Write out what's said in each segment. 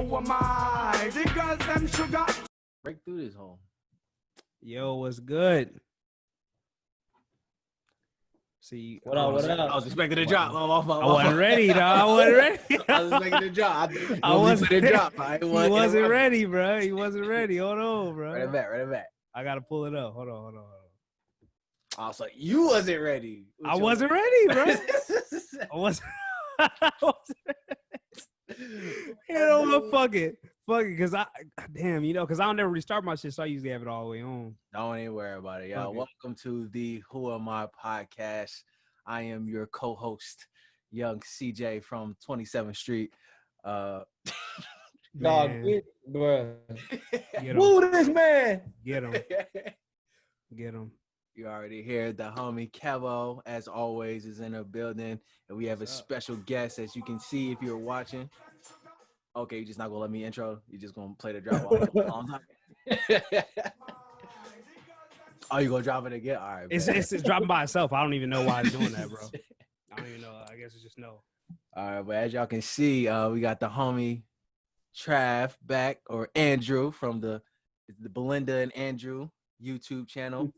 Who am I? The girls them sugar. Break through this hole. Yo, what's good? See, What up? What I up? was expecting a drop. I wasn't ready, though. I wasn't ready. I was expecting a drop. I wasn't a drop. He wasn't ready, bro. He wasn't ready. Hold on, bro. Right back. I gotta pull it up. Hold on. I was like, you wasn't ready. I wasn't ready, bro. I wasn't. You know what? Fuck it, because damn, because I don't never restart my shit, so I usually have it all the way on. Don't even worry about it, y'all. Okay. Welcome to the Who Am I podcast. I am your co-host, Young CJ from 27th Street. Dog, Man, bro. get him, Woo this man. get him. You already hear the homie Kevo, as always, is in the building, and we have a special guest, as you can see if you're watching. Okay, you're just not gonna let me intro. You're just gonna play the drop while I'm talking. Oh, you gonna drop it again? All right. It's dropping by itself. I don't even know why it's doing that, bro. I don't even know. I guess it's just no. All right, but as y'all can see, we got the homie Trav back, or Andrew from the Belinda and Andrew YouTube channel.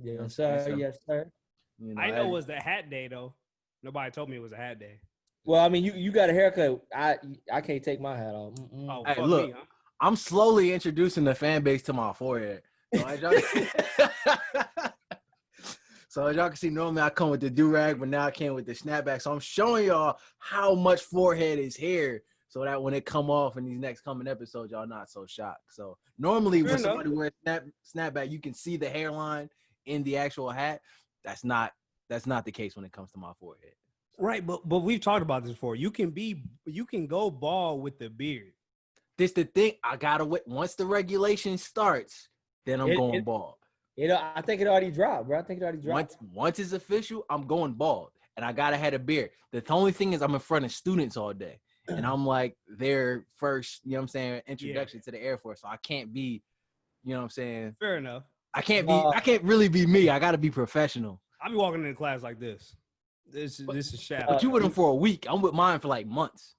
Yes, sir. Yes, sir. You know, I know it was the hat day though. Nobody told me it was a hat day. Well, I mean, you got a haircut. I can't take my hat off. Oh, Hey, fuck look, me, huh? I'm slowly introducing the fan base to my forehead. So as y'all can see, normally I come with the do-rag, but now I came with the snapback. So I'm showing y'all how much forehead is here, so that when it come off in these next coming episodes, y'all not so shocked. So normally when somebody wears snapback, you can see the hairline in the actual hat. That's not the case when it comes to my forehead. Right, but we've talked about this before. You can go bald with the beard. This the thing. I gotta wait. Once the regulation starts, then I'm going bald. I think it already dropped, bro. I think it already dropped. Once it's official, I'm going bald, and I gotta have a beard. The only thing is, I'm in front of students all day, and I'm like their first, introduction to the Air Force. So I can't be, Fair enough. I can't really be me. I gotta be professional. I'll be walking into class like this. This is shadow. But you with them for a week. I'm with mine for like months.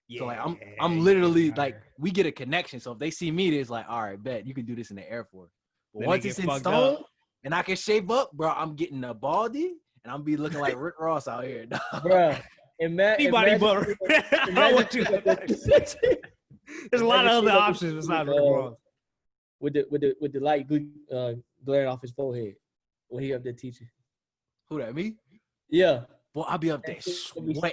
Yeah, so like I'm literally like, we get a connection. So if they see me, it's like, all right, bet you can do this in the Air Force. But then once it's in stone and I can shape up, bro, I'm getting a baldy and I'm be looking like Rick Ross out here, dog. Bro, anybody but there's a lot of other options besides Rick Ross. With the light glaring off his forehead when he up there teaching. Who that, me? Yeah. Boy, I'll be up there sweating. Boy.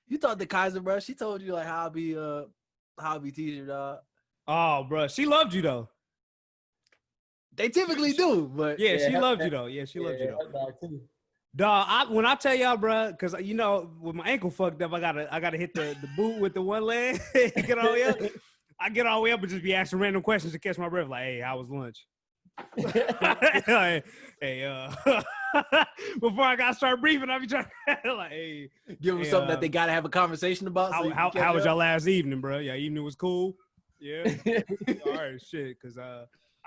You thought the Kaiser, bro. She told you like how I'll be teaching, dog. Oh, bro, she loved you though. They typically do, but she loved you though. Yeah, she loved you though. Dog, when I tell y'all, bro, because with my ankle fucked up, I gotta hit the boot with the one leg. Get all the way up. I get all the way up and just be asking random questions to catch my breath. Like, hey, how was lunch? Hey, before I gotta start briefing, I'll be trying like, hey, give them something that they gotta have a conversation about. How was y'all last evening, bro? Yeah, evening was cool. Yeah, all right, shit. Because I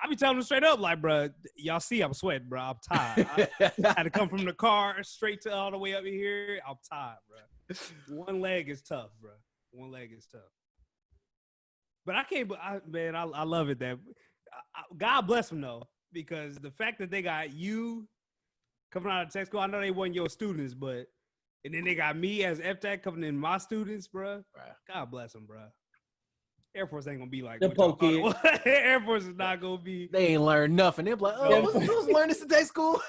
be telling them straight up, like, bro, y'all see I'm sweating, bro. I'm tired. I had to come from the car straight to all the way up here. I'm tired, bro. One leg is tough, bro. One leg is tough. But I can't. I love it that. God bless them though, because the fact that they got you coming out of tech school, I know they weren't your students, and then they got me as FTech coming in my students, bro. Right. God bless them, bro. Air Force ain't gonna be like Air Force is not gonna be. They ain't learned nothing. They're like, oh, what's learn this in tech school?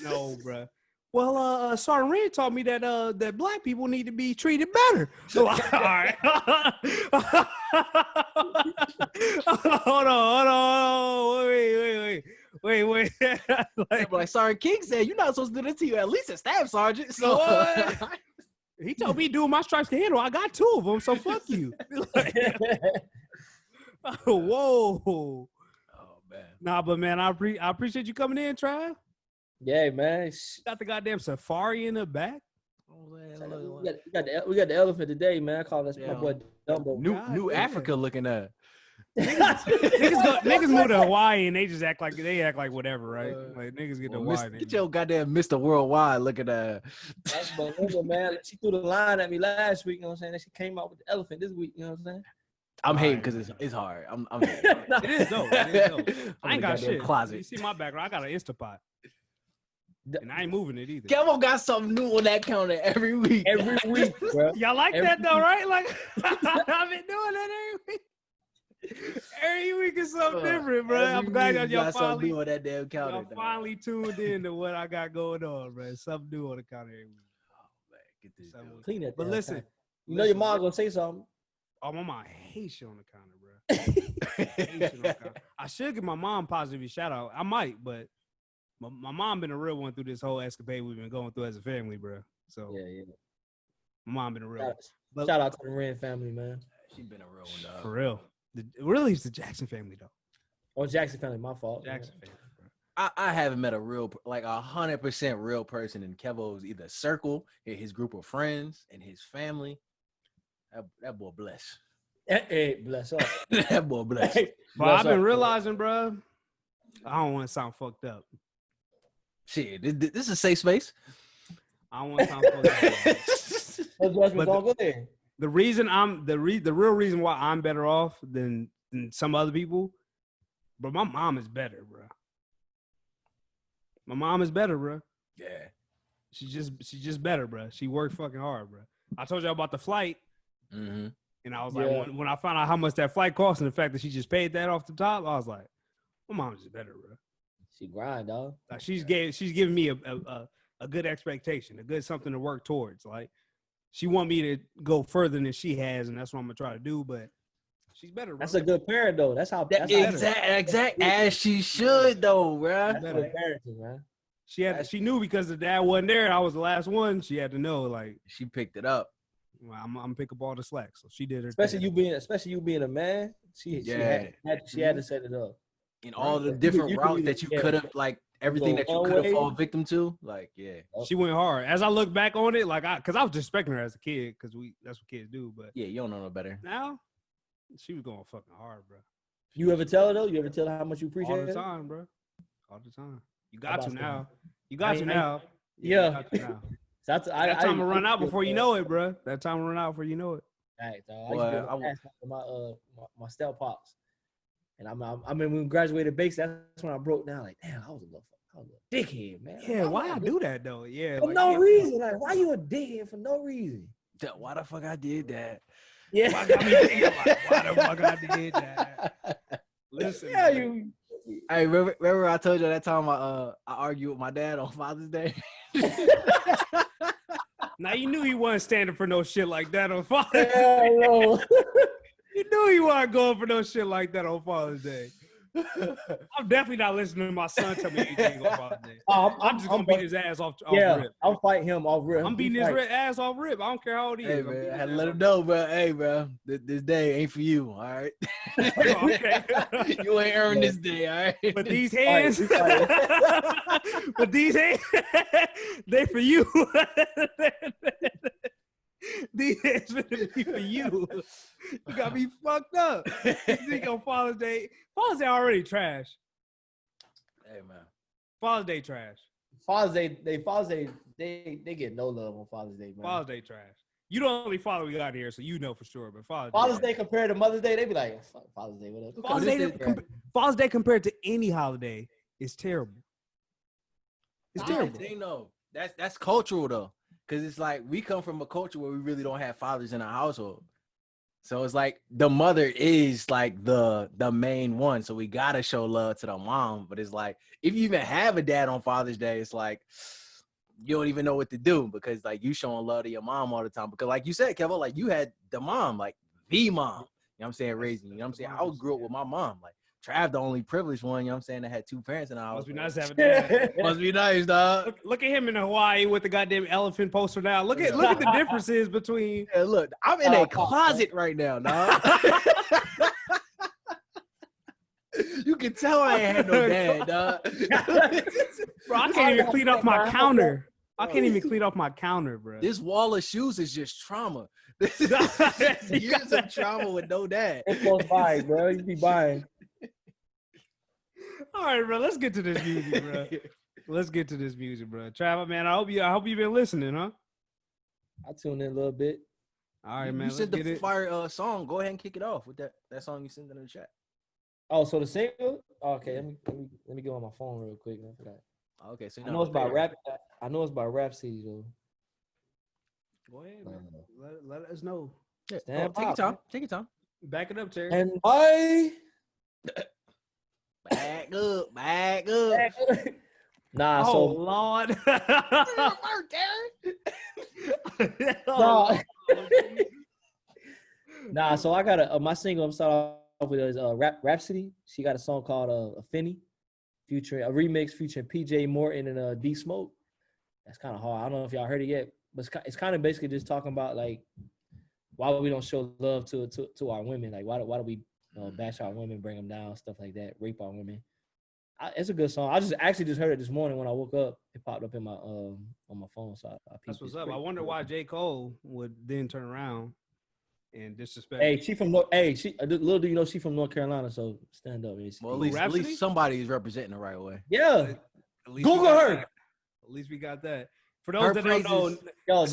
No, bro. Well, Sergeant Red taught me that that black people need to be treated better. So, all right. Hold on. Wait. like Sergeant King said, you're not supposed to do this to you. At least a staff sergeant. So he told me doing my stripes can handle. I got 2 of them, so fuck you. Whoa. Oh man. Nah, but man, I appreciate you coming in, Trav. Yeah, man. Got the goddamn safari in the back. Oh, man, we got the elephant today, man. I call this my boy Dumbo. New Africa looking at. Niggas move to Hawaii and they just act like whatever, right? Like niggas get to Hawaii. Get your goddamn Mr. Worldwide looking at That's Belinda, man. She threw the line at me last week. You know what I'm saying? And she came out with the elephant this week. You know what I'm saying? I'm hating because it's hard. I'm hating. It is dope. It is dope. I ain't got shit. Closet. You see my background? I got an Instapot. And I ain't moving it either. Kevo got something new on that counter every week. Every week, bro. Y'all like that though, right? Like I've been doing that every week. Every week is something different, bro. I'm glad y'all finally on that damn counter. Y'all finally tuned in to what I got going on, bro. Something new on the counter every week. Oh man, get this. Clean that. But listen, you know your mom gonna say something. Oh, my mom hates shit on the counter, bro. Hates shit on the counter. I should give my mom positive shout out. I might, but my mom been a real one through this whole escapade we've been going through as a family, bro. So yeah. My mom been a real one. Shout out to the Wren family, man. She been a real one, dog. For real. Really, it's the Jackson family, though. Oh, Jackson family, my fault. Jackson family, bro. I haven't met a real, like 100% real person in Kevo's either circle, his group of friends, and his family. That boy bless. Hey, bless up. That boy bless. But I've been realizing, bro, I don't want to sound fucked up. Shit, this is a safe space. I don't want to sound fucked up. Go there. The reason the real reason why I'm better off than some other people, but my mom is better, bro. My mom is better, bro. Yeah. She's just better, bro. She worked fucking hard, bro. I told you about the flight, and I was like, when I found out how much that flight cost and the fact that she just paid that off the top, I was like, my mom's just better, bro. She grind, dog. Like she's giving me a good expectation, a good something to work towards. Like she want me to go further than she has, and that's what I'm gonna try to do. But she's better, bro. That's a good parent, though. That's how. Exact as she should, though, bro. That's better parenting, man. She knew because the dad wasn't there and I was the last one. She had to know, like she picked it up. Well, I'm gonna pick up all the slack, so she did her. Especially you being a man. She had to set it up. In all the different routes that you could have, like everything that you could have fallen victim to, like she went hard. As I look back on it, like because I was disrespecting her as a kid, because that's what kids do. But yeah, you don't know no better. Now she was going fucking hard, bro. You ever tell her though? You ever tell her how much you appreciate all the her? time, bro. All the time. You got to now. You got to now. Yeah. That time will run out before you know it, bro. That time will run out before you know it. Right, dog. I used to my step pops, and I mean when we graduated base, that's when I broke down. Like, damn, I was a dickhead, man. Yeah, why I do that though? Yeah, for no reason. Like, why you a dickhead for no reason? Why the fuck I did that? Yeah. Why the fuck I did that? Listen, yeah, man. Hey, remember I told you that time I argued with my dad on Father's Day? Now you knew he wasn't standing for no shit like that on Father's Day. Hell no. You knew he wasn't going for no shit like that on Father's Day. I'm definitely not listening to my son tell me anything on Father's Day. I'm just gonna beat his ass off rip. I'm fighting him off rip. I'm beating his ass off rip. I don't care how old he is. Hey, man, I had to let him know, bro. Hey, bro, this day ain't for you, all right? Okay. You ain't earned this day, all right? But these hands, they for you. These hands be for you. You got me fucked up. You think on Father's Day already trash. Hey, man. Father's Day trash. Father's Day, they get no love on Father's Day, man. Father's Day trash. You the only father we got here, so you know for sure. But Father's Day compared to Mother's Day, they be like, fuck Father's Day, what up? Father's Day compared to any holiday is terrible. It's terrible. They know. That's cultural though. Cause it's like we come from a culture where we really don't have fathers in our household. So it's like the mother is like the main one. So we gotta show love to the mom. But it's like if you even have a dad on Father's Day, it's like you don't even know what to do because like you showing love to your mom all the time. Because like you said, Kevin, like you had the mom, like the mom. You know what I'm saying? Raising you. You know what I'm saying? I grew up with my mom. Like Trav, the only privileged one, you know what I'm saying, that had two parents in the house. Must be nice having that. Must be nice, dog. Look at him in Hawaii with the goddamn elephant poster now. Look at the differences between. Yeah, look, I'm in a closet right now, dog. You can tell I ain't had no dad, dog. Bro, I can't even clean up my counter. I can't even clean off my counter, bro. This wall of shoes is just trauma. This is years of trauma with no dad. It's close by, bro. You be buying. All right, bro. Let's get to this music, bro. Let's get to this music, bro. Travis, man, I hope you've been listening, huh? I tuned in a little bit. All right, man. You said the fire song. Go ahead and kick it off with that song you sent in the chat. Oh, so the single? Okay, let me get on my phone real quick. I forgot. Okay, so I know it's about rap. I know it's about Rhapsody though. Go ahead, man. Let us know. Yeah. Take your time. Take your time. Back it up, Terry. And I back up. Nah, oh, so Lord. nah, so I got my single. I'm starting off with is Rhapsody. She got a song called Affinity, featuring a remix featuring PJ Morton and D Smoke. That's kind of hard. I don't know if y'all heard it yet, but it's kind of basically just talking about like why we don't show love to our women. Like why do we bash our women, bring them down, stuff like that, rape our women. It's a good song. I just heard it this morning when I woke up. It popped up in my on my phone. So I that's what's up. I wonder why J. Cole would then turn around and disrespect. Hey, she from little do you know she from North Carolina. So stand up. Well, at least somebody is representing the right way. Yeah, at least Google her. At least we got that. For those that don't know, those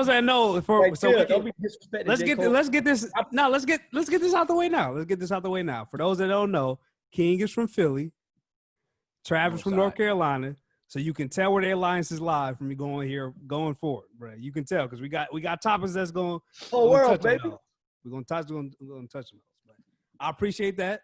that know, let's get this out the way now. Let's get this out the way now. For those that don't know, King is from Philly. Travis from North Carolina, so you can tell where the alliance is live from me going forward, bro. You can tell because we got topics that's going. Whole world, baby. We're gonna touch them. But I appreciate that.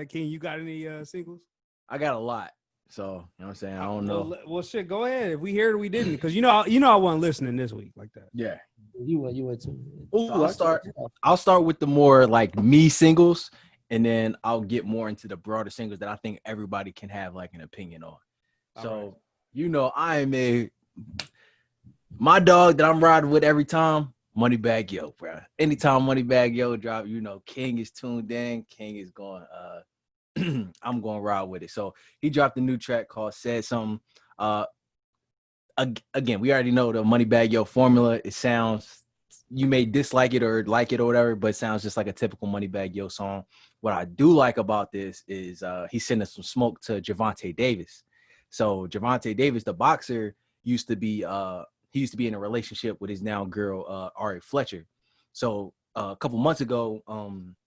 King, you got any singles? I got a lot, so you know what I'm saying. I don't know. Well, shit. Go ahead. If we hear it, we didn't, because you know I wasn't listening this week like that. Yeah, you went too. So I'll start with the more like me singles. And then I'll get more into the broader singles that I think everybody can have like an opinion on. So, you know, I am my dog that I'm riding with every time, Moneybagg Yo, bro. Anytime Moneybagg Yo drop, you know, King is tuned in. King is going, I'm going to ride with it. So he dropped a new track called Said Something. Again, we already know the Moneybagg Yo formula. It sounds, you may dislike it or like it or whatever, but it sounds just like a typical Moneybagg Yo song. What I do like about this is he's sending some smoke to Gervonta Davis. So Gervonta Davis, the boxer, used to be in a relationship with his now girl, Ari Fletcher. So a couple months ago,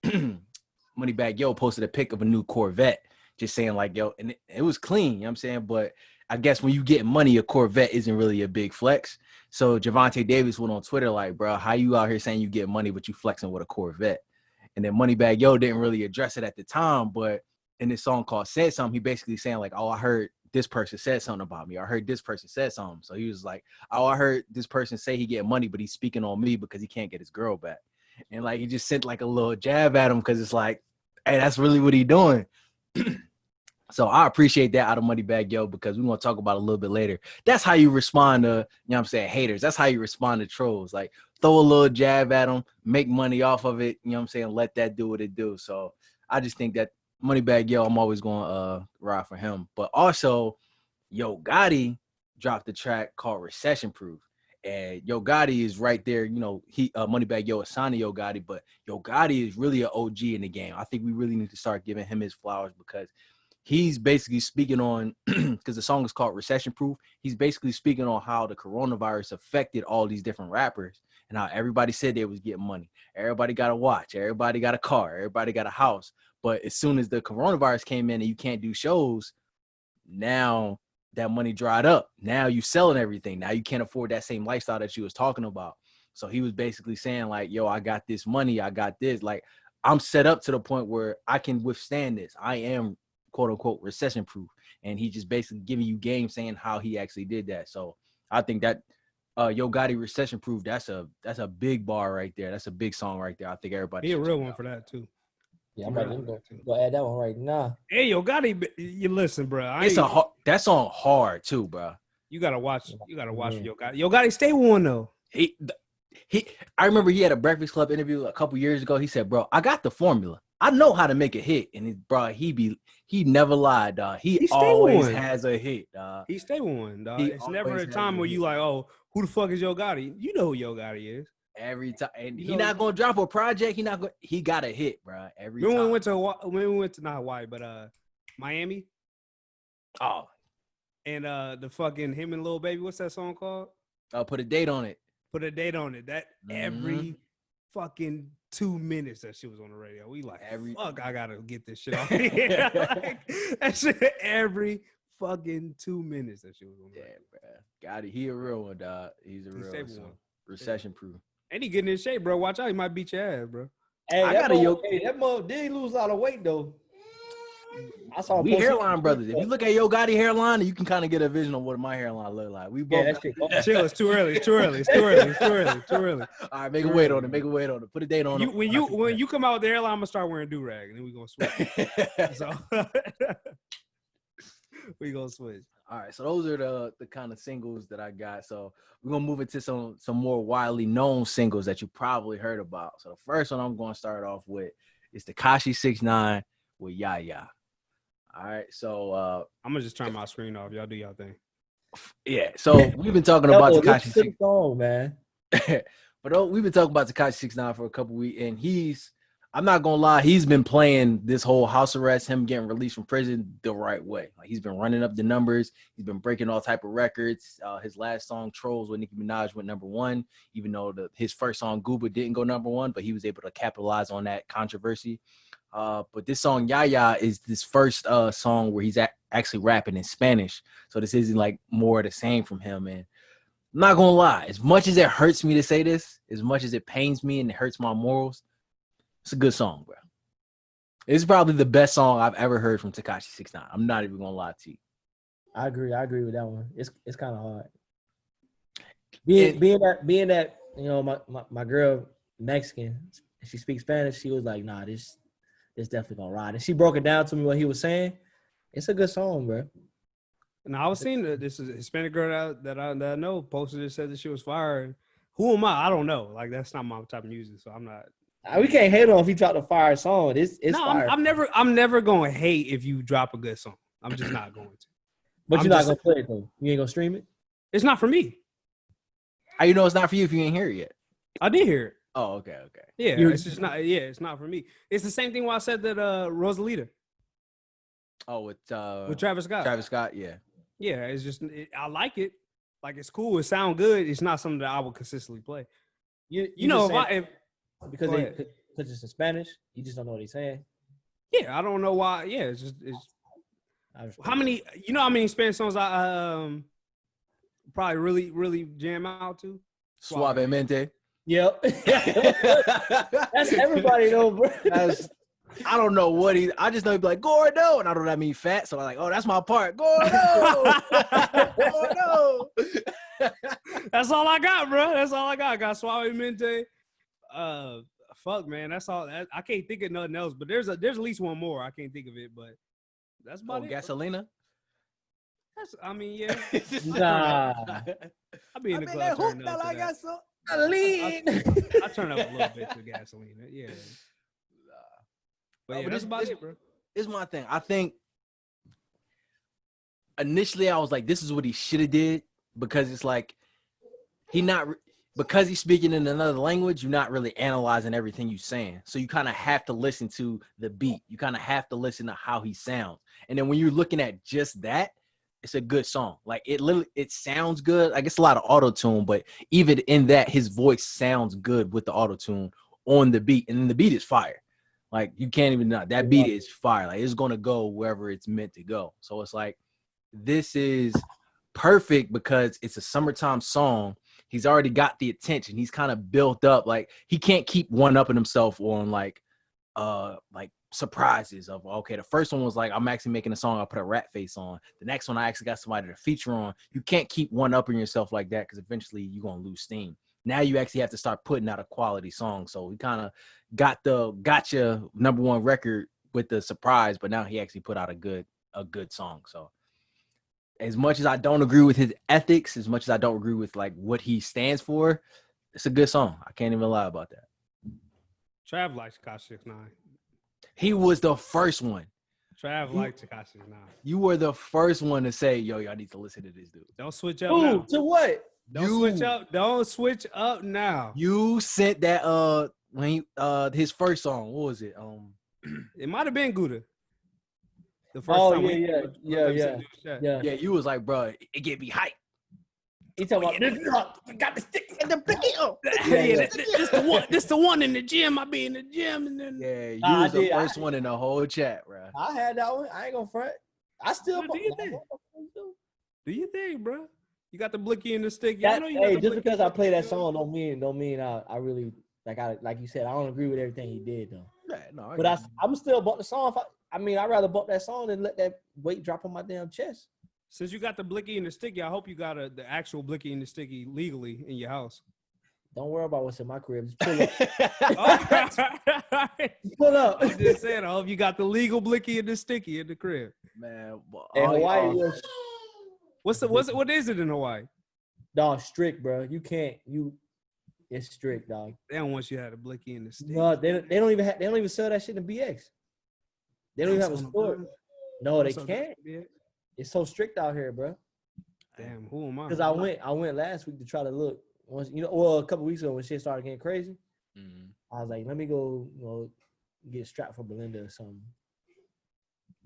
Moneybagg Yo posted a pic of a new Corvette, just saying like, yo, and it was clean, you know what I'm saying? But I guess when you get money, a Corvette isn't really a big flex. So Gervonta Davis went on Twitter like, bro, how you out here saying you get money, but you flexing with a Corvette? And then Moneybagg Yo didn't really address it at the time, but in this song called Said Something, he basically saying like, oh, I heard this person said something about me. I heard this person said something. So he was like, oh, I heard this person say he get money, but he's speaking on me because he can't get his girl back. And like, he just sent like a little jab at him because it's like, hey, that's really what he doing. So I appreciate that out of Moneybagg Yo because we're going to talk about it a little bit later. That's how you respond to, you know what I'm saying, haters. That's how you respond to trolls. Like, throw a little jab at them, make money off of it, you know what I'm saying, let that do what it do. So I just think that Moneybagg Yo, I'm always going to ride for him. But also, Yo Gotti dropped a track called Recession Proof. And Yo Gotti is right there, you know, Moneybagg Yo is signed to Yo Gotti, but Yo Gotti is really an OG in the game. I think we really need to start giving him his flowers because he's basically speaking on, because the song is called Recession Proof, he's basically speaking on how the coronavirus affected all these different rappers and how everybody said they was getting money. Everybody got a watch. Everybody got a car. Everybody got a house. But as soon as the coronavirus came in and you can't do shows, now that money dried up. Now you selling everything. Now you can't afford that same lifestyle that you was talking about. So he was basically saying like, yo, I got this money. I got this. Like, I'm set up to the point where I can withstand this. I am, quote unquote, recession proof. And he just basically giving you game saying how he actually did that. So I think that Yo Gotti Recession Proof, that's a big bar right there. That's a big song right there. I think everybody be a real one for that too. Yeah, I'm about to go add that one right now. Hey, Yo Gotti, you listen, bro. That song hard too, bro. You gotta watch. You gotta watch Yo Gotti. Yo Gotti stay one though. I remember he had a Breakfast Club interview a couple years ago. He said, bro, I got the formula. I know how to make a hit, and he never lied, dog. He stay always one. has a hit, dog. He stay one, dog. He It's never always a has time a where hit. you like, oh, who the fuck is Yo Gotti? You know who Yo Gotti is. Every time, and You he know- not gonna drop a project. He got a hit, bro. Every Remember time. when we went to not Hawaii, but Miami, Oh, and the fucking him and Lil Baby. What's that song called? I'll put a date on it. Put a date on it. That every fucking 2 minutes that shit was on the radio. We like, fuck, I gotta get this shit off here. Like, that shit every fucking 2 minutes that shit was on the radio. Bro. Got it. He a real one, dog. He's a real one. Recession proof. And he getting in shape, bro. Watch out, he might beat your ass, bro. Hey, I that gotta mo did he lose a lot of weight though? I saw We hairline brothers. If you look at Yo Gotti hairline, you can kind of get a vision of what my hairline look like. We both. that shit. Chill, it's too early. Too early. All right, make a wait on it. Put a date on it. When you come out with the hairline, I'm gonna start wearing do rag, and then we gonna switch. So we gonna switch. All right, so those are the kind of singles that I got. So we're gonna move into some more widely known singles that you probably heard about. So the first one I'm gonna start off with is Tekashi 6ix9ine with Ya Ya. All right, so I'm gonna just turn my screen off. Y'all do y'all thing. Yeah, so we've been talking about Tekashi 6ix9ine. Song, man. But we've been talking about Tekashi 6ix9ine for a couple weeks, and I'm not gonna lie, he's been playing this whole house arrest, him getting released from prison the right way. Like he's been running up the numbers, he's been breaking all type of records. His last song, Trolls with Nicki Minaj, went #1, even though his first song, Gooba, didn't go #1, but he was able to capitalize on that controversy. But this song, Ya Ya, is this first song where he's actually rapping in Spanish. So this isn't like more of the same from him. And I'm not gonna lie, as much as it hurts me to say this, as much as it pains me and it hurts my morals, it's a good song, bro. It's probably the best song I've ever heard from Tekashi 6ix9ine. I'm not even gonna lie to you. I agree with that one. It's kind of hard. Being that you know my girl Mexican, she speaks Spanish. She was like, nah, this definitely gonna ride. And she broke it down to me what he was saying. It's a good song, bro. Now I was seeing this is a Hispanic girl that I know posted it, said that she was fired. Who am I? I don't know. Like that's not my type of music, so I'm not. We can't hate on if he dropped a fire song. It's no, fire. I'm never going to hate if you drop a good song. I'm just not going to. But you're not going to play it though. You ain't going to stream it? It's not for me. How you know it's not for you if you ain't hear it yet? I did hear it. Oh, okay. Yeah, it's just not. Yeah, it's not for me. It's the same thing why I said that Rosalita. Oh, with Travis Scott. Travis Scott, yeah. Yeah, it's just I like it. Like it's cool. It sounds good. It's not something that I would consistently play. You know because it's in Spanish, you just don't know what he's saying. Yeah, I don't know why. Yeah, it's how many Spanish songs I probably really jam out to? Suavemente. Yep. That's everybody though, bro. I don't know what I just know he'd be like Gordo, and I don't know that mean fat, so I'm like, oh, that's my part. Gordo. Gordo. That's all I got, bro. That's all I got. I got Suavemente. Fuck, man. That's all. I can't think of nothing else. But there's at least one more. I can't think of it, but that's about it. Gasolina. Yeah. Nah. I'll be in the club turning up to that. I turn up a little bit to Gasolina. Yeah. But that's about it, bro. It's my thing. I think initially I was like, this is what he should have did, because it's like because he's speaking in another language, you're not really analyzing everything you're saying. So you kind of have to listen to the beat. You kind of have to listen to how he sounds. And then when you're looking at just that, it's a good song. Like it sounds good. Like it's a lot of auto-tune, but even in that, his voice sounds good with the auto-tune on the beat. And then the beat is fire. Like you can't even know that beat is fire. Like it's gonna go wherever it's meant to go. So it's like this is perfect because it's a summertime song. He's already got the attention. He's kind of built up. Like he can't keep one-upping himself on like surprises of, okay, the first one was like, I'm actually making a song, I put a rat face on. The next one I actually got somebody to feature on. You can't keep one-upping yourself like that because eventually you're gonna lose steam. Now you actually have to start putting out a quality song. So we kind of got your #1 record with the surprise, but now he actually put out a good song. So as much as I don't agree with his ethics, as much as I don't agree with like what he stands for, it's a good song. I can't even lie about that. Trav likes Tekashi 6ix9ine. He was the first one. Trav like Tekashi 9. You were the first one to say, "Yo, y'all need to listen to this dude." Don't switch up Ooh, now. to what? Don't switch up. Don't switch up now. You sent that when he, his first song. What was it? It might have been Gouda. The first Oh time. yeah. Yeah, you was like, bro, it get me hype. He talking about this. Got the stick and the blicky. This the one in the gym. I be in the gym and then. Yeah, you Nah, was the I first one in the whole chat, bro. I had that one. I ain't gonna front. I still. What do you think? Do you think, bro? You got the blicky and the stick. Yeah, I know you got Hey, the just blicky because I and the play that stick. song don't mean I really like you said. I don't agree with everything he did though. Yeah, no, But I'm still bump the song. I'd rather bump that song than let that weight drop on my damn chest. Since you got the blicky and the sticky, I hope you got the actual blicky and the sticky legally in your house. Don't worry about what's in my crib. Just pull up. Just Pull up. I'm just saying, I hope you got the legal blicky and the sticky in the crib. man. Well, In Hawaii, What is it in Hawaii? dog, strict, bro. You can't. It's strict, dog. They don't want you to have the blicky and the sticky. No, they don't even sell that shit in BX. They don't even have a store. No, they can't. It's so strict out here, bro. Damn, who am I? Because I went last week to try to look. Once a couple weeks ago when shit started getting crazy, I was like, let me go, get strapped for Belinda or something.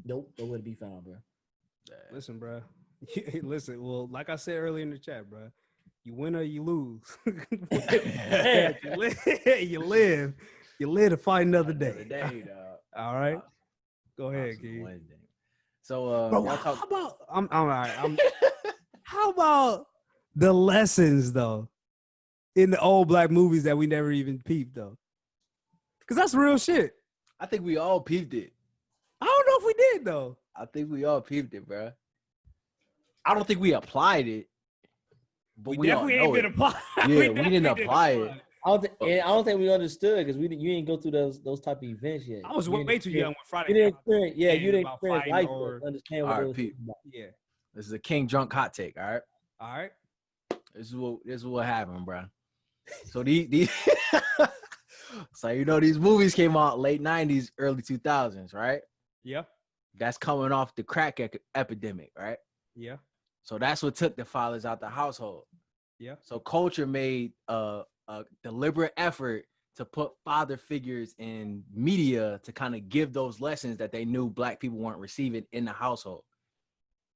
Nope, nowhere to be found, bro. Listen, bro. Listen, well, like I said earlier in the chat, bro, you win or you lose. You live to fight another day. All right, go ahead, kid. So, Bro, how about I'm all right. How about the lessons though in the old black movies that we never even peeped though? Because that's real shit. I think we all peeped it. I don't know if we did though. I think we all peeped it, bro. I don't think we applied it, but we definitely all know ain't been applying. Yeah, we didn't apply it. I don't think we understood because you didn't go through those type of events yet. I was way too young when Friday. You didn't experience, you didn't about experience fighting life or- to understand what All it right, was Pete. about. Yeah. This is a King Drunk hot take, all right? All right. This is what happened, bro. So these so these movies came out late 90s, early 2000s, right? Yeah. That's coming off the crack epidemic, right? Yeah. So that's what took the fathers out the household. Yeah. So culture made a deliberate effort to put father figures in media to kind of give those lessons that they knew black people weren't receiving in the household.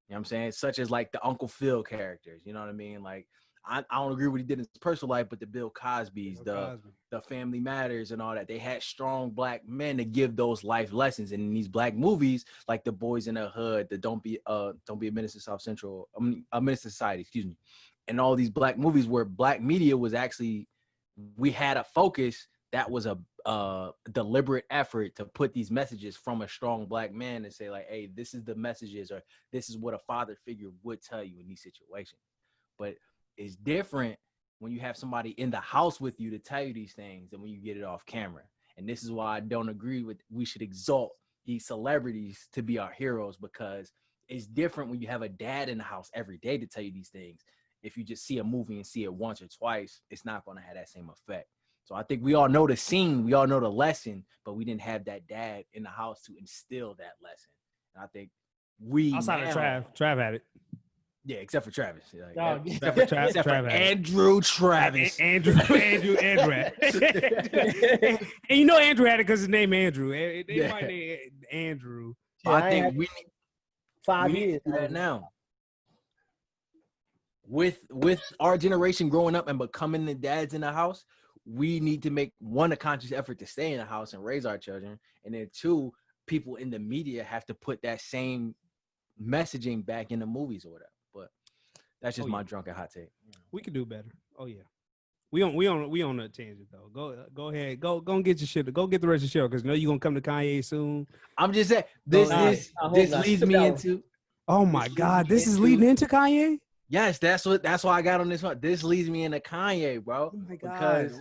You know what I'm saying? Such as like the Uncle Phil characters, you know what I mean? Like, I don't agree with what he did in his personal life, but the Bill Cosby's, the Family Matters and all that, they had strong black men to give those life lessons. And in these black movies, like The Boys in the Hood, the Don't Be a Menace to South Central, a Menace to Society, excuse me. And all these black movies where black media was actually, we had a focus that was a deliberate effort to put these messages from a strong black man and say like, hey, this is the messages, or this is what a father figure would tell you in these situations. But it's different when you have somebody in the house with you to tell you these things than when you get it off camera. And this is why I don't agree with we should exalt these celebrities to be our heroes, because it's different when you have a dad in the house every day to tell you these things. If you just see a movie and see it once or twice, it's not going to have that same effect. So I think we all know the scene, we all know the lesson, but we didn't have that dad in the house to instill that lesson. And I think we outside of Trav had it. Yeah, except for Travis. Like, No, Except for Trav had it. Andrew Travis. Andrew had it. And you know Andrew had it because his name Andrew. They might name Andrew. So I think we 5 need years to do that now. With our generation growing up and becoming the dads in the house, we need to make one, a conscious effort to stay in the house and raise our children, and then two, people in the media have to put that same messaging back in the movies or whatever. But that's just my drunken hot take. We could do better. Oh yeah, we on a tangent though. Go ahead, go and get your shit. Go get the rest of the show because you know you're gonna come to Kanye soon. I'm just saying this leads me into. Oh my God, this is leading into Kanye. Yes, that's why I got on this one. This leads me into Kanye, bro. Oh my God. Because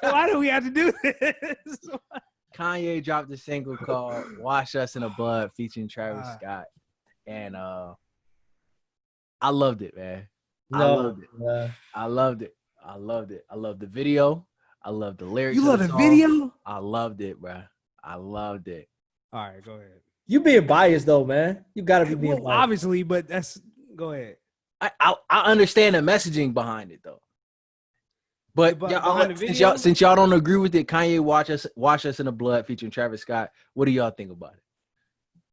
why do we have to do this? Kanye dropped a single called "Wash Us in the Blood" featuring Travis Scott, and I loved it, man. I loved it. I loved it. I loved the video. I love the lyrics. You love of the song. video? I loved it, bro. I loved it. All right, go ahead. You being biased though, man. You gotta be being Well, biased. obviously, but go ahead. I understand the messaging behind it though. But Behind the since video? y'all don't agree with it, Kanye Wash Us in the Blood featuring Travis Scott. What do y'all think about it?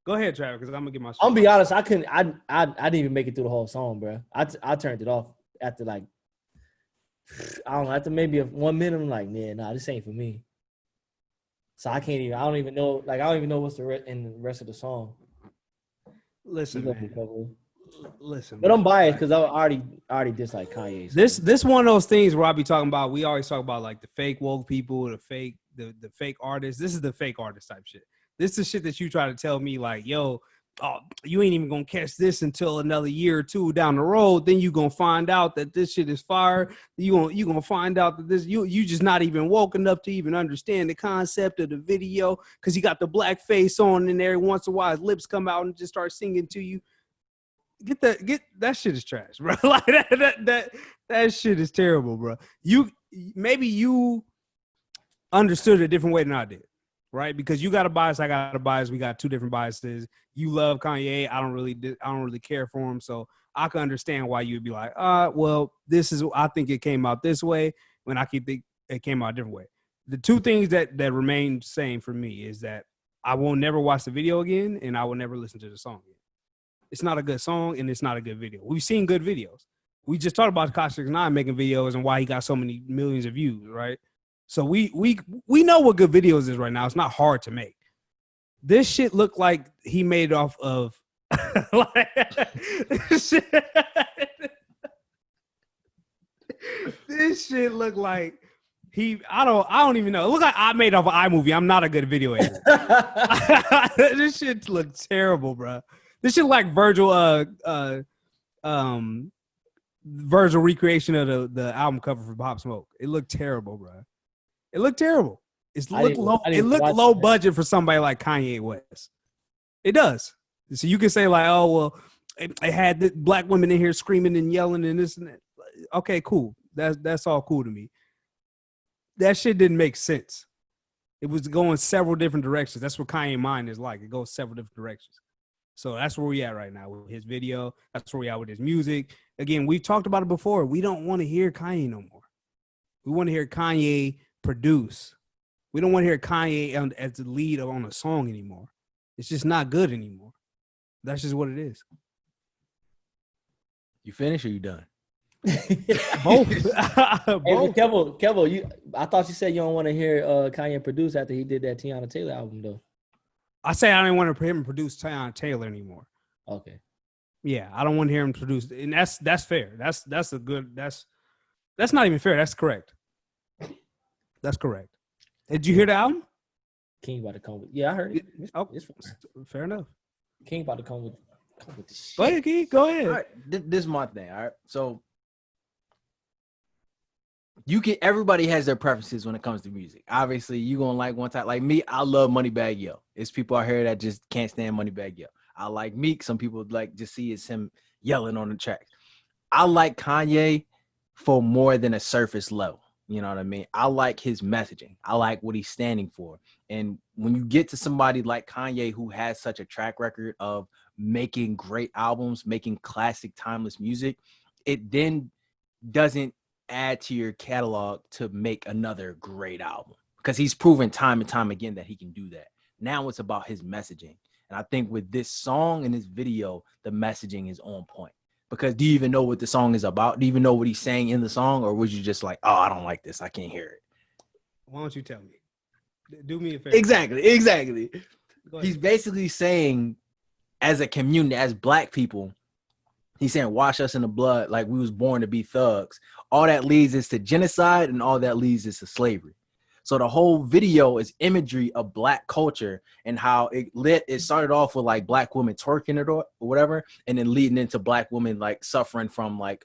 Go ahead, Travis, because I'm gonna get my. I'm gonna be honest. I didn't even make it through the whole song, bro. I turned it off after like I don't know, after maybe 1 minute. I'm like, man, nah, this ain't for me. So I can't even. I don't even know. Like I don't even know what's in the rest of the song. Listen, man. Listen, but I'm biased because I already dislike Kanye. So. This one of those things where I be talking about. We always talk about like the fake woke people, the fake artists. This is the fake artist type shit. This is shit that you try to tell me like, yo, you ain't even gonna catch this until another year or two down the road. Then you gonna find out that this shit is fire. You gonna find out that this you just not even woke enough to even understand the concept of the video because he got the black face on and every once in a while his lips come out and just start singing to you. Get that shit is trash, bro. Like that shit is terrible, bro. Maybe you understood it a different way than I did. Right, because you got a bias, I got a bias. We got two different biases. You love Kanye, I don't really care for him, so I can understand why you'd be like, well, I think it came out this way when I keep think it came out a different way. The two things that remain the same for me is that I will never watch the video again, and I will never listen to the song again. It's not a good song, and it's not a good video. We've seen good videos. We just talked about Kosh 6ix9ine making videos and why he got so many millions of views, right? So we know what good videos is right now. It's not hard to make. This shit looked like he made off of this shit looked like I don't even know. It looked like I made off of iMovie. I'm not a good video editor. This shit looked terrible, bro. This shit like Virgil recreation of the album cover for Pop Smoke. It looked terrible, bro. It looked terrible. It looked low budget for somebody like Kanye West. It does. So you can say like, oh well, it had the black women in here screaming and yelling and this and that. Okay, cool. That's all cool to me. That shit didn't make sense. It was going several different directions. That's what Kanye mind is like. It goes several different directions. So that's where we at right now with his video. That's where we at with his music. Again, we've talked about it before. We don't want to hear Kanye no more. We want to hear Kanye produce. We don't want to hear Kanye as the lead on a song anymore. It's just not good anymore. That's just what it is. You finished or you done? Both. Both. Kevo, I thought you said you don't want to hear Kanye produce after he did that Tiana Taylor album though. I say I don't want to hear him produce Tiana Taylor anymore. Okay. Yeah, I don't want to hear him produce, and that's fair. That's not even fair. That's correct. That's correct. Did you hear the album? King about to come with. Yeah, I heard it. It's fair enough. King about to come with the shit. Go ahead, King. Go ahead. All right, this is my thing. All right, so everybody has their preferences when it comes to music. Obviously, you gonna like one type. Like me, I love Moneybagg Yo. It's people out here that just can't stand Moneybagg Yo. I like Meek. Some people like just see it's him yelling on the track. I like Kanye for more than a surface level. You know what I mean? I like his messaging. I like what he's standing for. And when you get to somebody like Kanye who has such a track record of making great albums, making classic timeless music, it then doesn't add to your catalog to make another great album because he's proven time and time again that he can do that. Now it's about his messaging. And I think with this song and this video, the messaging is on point. Because do you even know what the song is about? Do you even know what he's saying in the song? Or was you just like, oh, I don't like this. I can't hear it. Why don't you tell me? Do me a favor. Exactly. He's basically saying, as a community, as black people, he's saying, wash us in the blood like we was born to be thugs. All that leads us to genocide and all that leads us to slavery. So the whole video is imagery of black culture and how it started off with like black women twerking it or whatever, and then leading into black women like suffering from like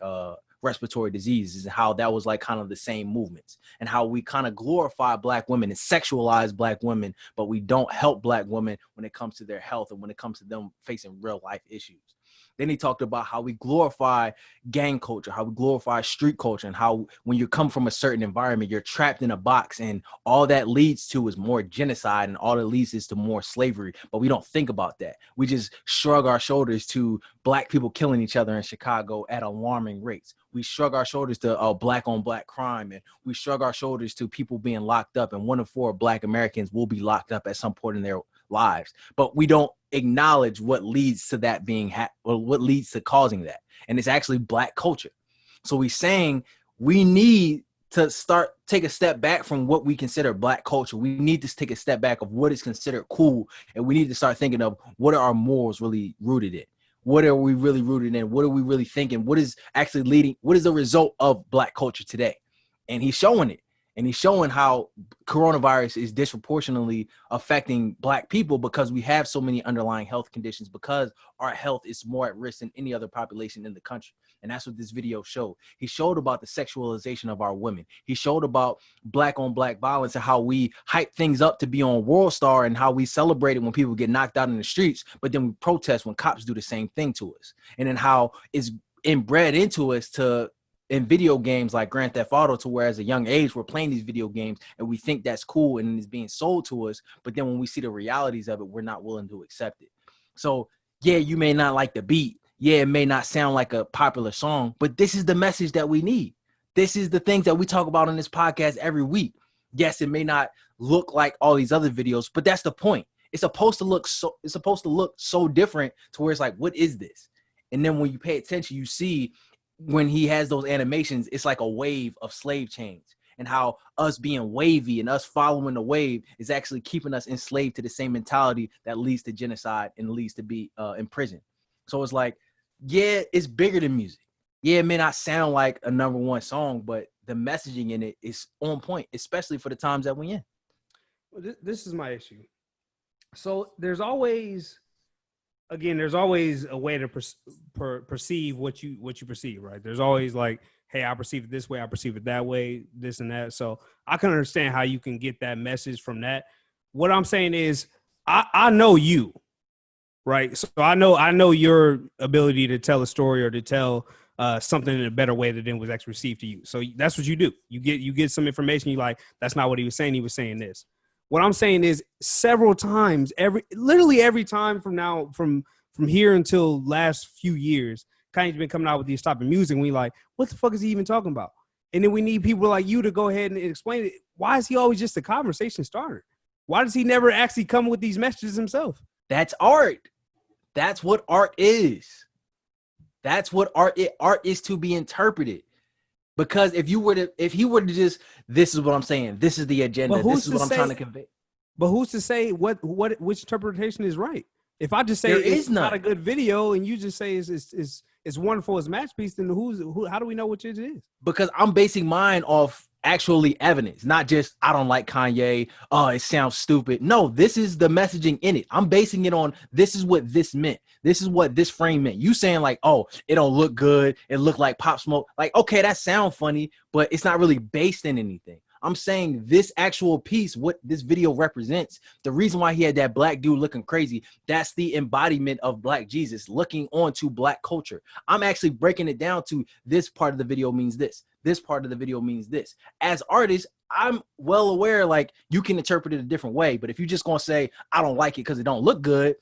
respiratory diseases and how that was like kind of the same movements and how we kind of glorify black women and sexualize black women, but we don't help black women when it comes to their health and when it comes to them facing real life issues. Then he talked about how we glorify gang culture, how we glorify street culture, and how when you come from a certain environment, you're trapped in a box, and all that leads to is more genocide, and all it leads is to more slavery. But we don't think about that. We just shrug our shoulders to black people killing each other in Chicago at alarming rates. We shrug our shoulders to black on black crime, and we shrug our shoulders to people being locked up, and 1 in 4 black Americans will be locked up at some point in their lives. But we don't acknowledge what leads to that being what leads to causing that, and it's actually black culture. So we're saying we need to take a step back from what we consider black culture. We need to take a step back of what is considered cool, and we need to start thinking of what are our morals really rooted in. What are we really rooted in? What are we really thinking? What is actually leading? What is the result of black culture today? And he's showing it. And he's showing how coronavirus is disproportionately affecting black people because we have so many underlying health conditions, because our health is more at risk than any other population in the country. And that's what this video showed. He showed about the sexualization of our women. He showed about black on black violence and how we hype things up to be on World Star, and how we celebrate it when people get knocked out in the streets, but then we protest when cops do the same thing to us. And then how it's inbred into us in video games like Grand Theft Auto, to where as a young age we're playing these video games and we think that's cool and it's being sold to us, but then when we see the realities of it, we're not willing to accept it. So yeah, you may not like the beat, yeah, it may not sound like a popular song, but this is the message that we need. This is the things that we talk about on this podcast every week. Yes, it may not look like all these other videos, but that's the point. It's supposed to look so different to where it's like, what is this? And then when you pay attention, you see when he has those animations, it's like a wave of slave chains, and how us being wavy and us following the wave is actually keeping us enslaved to the same mentality that leads to genocide and leads to be in prison. So it's like, yeah, it's bigger than music. Yeah, it may not sound like a #1 song, but the messaging in it is on point, especially for the times that we're in. Well, this is my issue. So there's always a way to perceive what you perceive, right? There's always like, hey, I perceive it this way, I perceive it that way, this and that. So I can understand how you can get that message from that. What I'm saying is, I know you, right? So I know your ability to tell a story or to tell something in a better way than it was actually received to you. So that's what you do. You get some information. You like, that's not what he was saying. He was saying this. What I'm saying is, several times, literally every time from here until last few years, Kanye's been coming out with these type of music. And we like, what the fuck is he even talking about? And then we need people like you to go ahead and explain it. Why is he always just a conversation starter? Why does he never actually come with these messages himself? That's art. That's what art is. That's what art is, to be interpreted. Because if he were to just, this is what I'm saying, this is the agenda, this is what I'm trying to convey. But who's to say which interpretation is right? If I just say it's not a good video and you just say it's wonderful as masterpiece, then how do we know which it is? Because I'm basing mine off actually evidence, not just I don't like Kanye, oh, it sounds stupid. No, this is the messaging in it. I'm basing it on, this is what this meant. This is what this frame meant. You saying like, oh, it don't look good, it looked like Pop Smoke. Like, okay, that sounds funny, but it's not really based in anything. I'm saying this actual piece, what this video represents, the reason why he had that black dude looking crazy, that's the embodiment of Black Jesus looking onto black culture. I'm actually breaking it down to, this part of the video means this. This part of the video means this. As artists, I'm well aware, like, you can interpret it a different way, but if you're just going to say, I don't like it because it don't look good,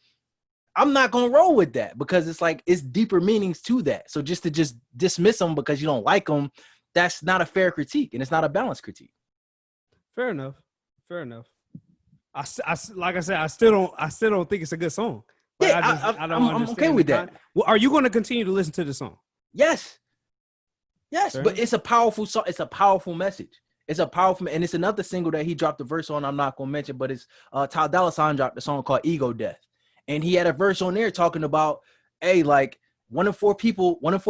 I'm not going to roll with that, because it's like, it's deeper meanings to that. So just to dismiss them because you don't like them, that's not a fair critique, and it's not a balanced critique. Fair enough. I like I said, I still don't think it's a good song. Like, yeah, I'm okay with that. Well, are you going to continue to listen to the song? Yes, Fair but enough. it's a powerful song. It's a powerful message. It's a powerful, and it's another single that he dropped a verse on. I'm not going to mention, but it's Ty Dolla $ign dropped a song called Ego Death, and he had a verse on there talking about, hey, like 1 in 4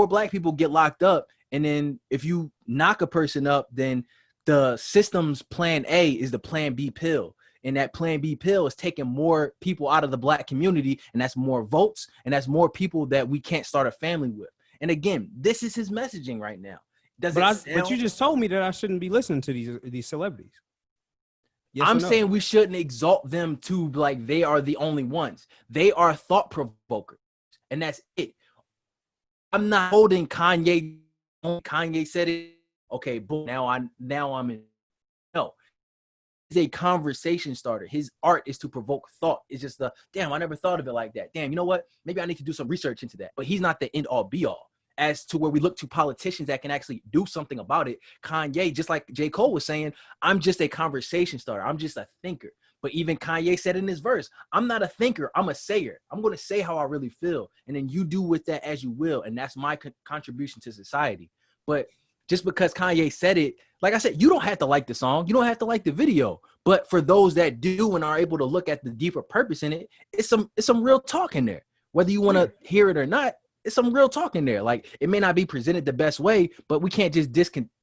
black people get locked up, and then if you knock a person up, then the system's plan A is the plan B pill. And that plan B pill is taking more people out of the black community. And that's more votes. And that's more people that we can't start a family with. And again, this is his messaging right now. But you just told me that I shouldn't be listening to these celebrities. Yes, I'm saying we shouldn't exalt them to like they are the only ones. They are thought provokers. And that's it. I'm not holding Kanye. Kanye said it. Okay, boom. Now I'm in. No, it's a conversation starter. His art is to provoke thought. It's just damn. I never thought of it like that. Damn. You know what? Maybe I need to do some research into that. But he's not the end all be all. As to where we look to politicians that can actually do something about it. Kanye, just like J. Cole was saying, I'm just a conversation starter. I'm just a thinker. But even Kanye said in his verse, I'm not a thinker, I'm a sayer. I'm going to say how I really feel. And then you do with that as you will. And that's my contribution to society. But just because Kanye said it, like I said, you don't have to like the song. You don't have to like the video. But for those that do and are able to look at the deeper purpose in it, it's some real talk in there. Whether you want to hear it or not, it's some real talk in there. Like, it may not be presented the best way, but we can't just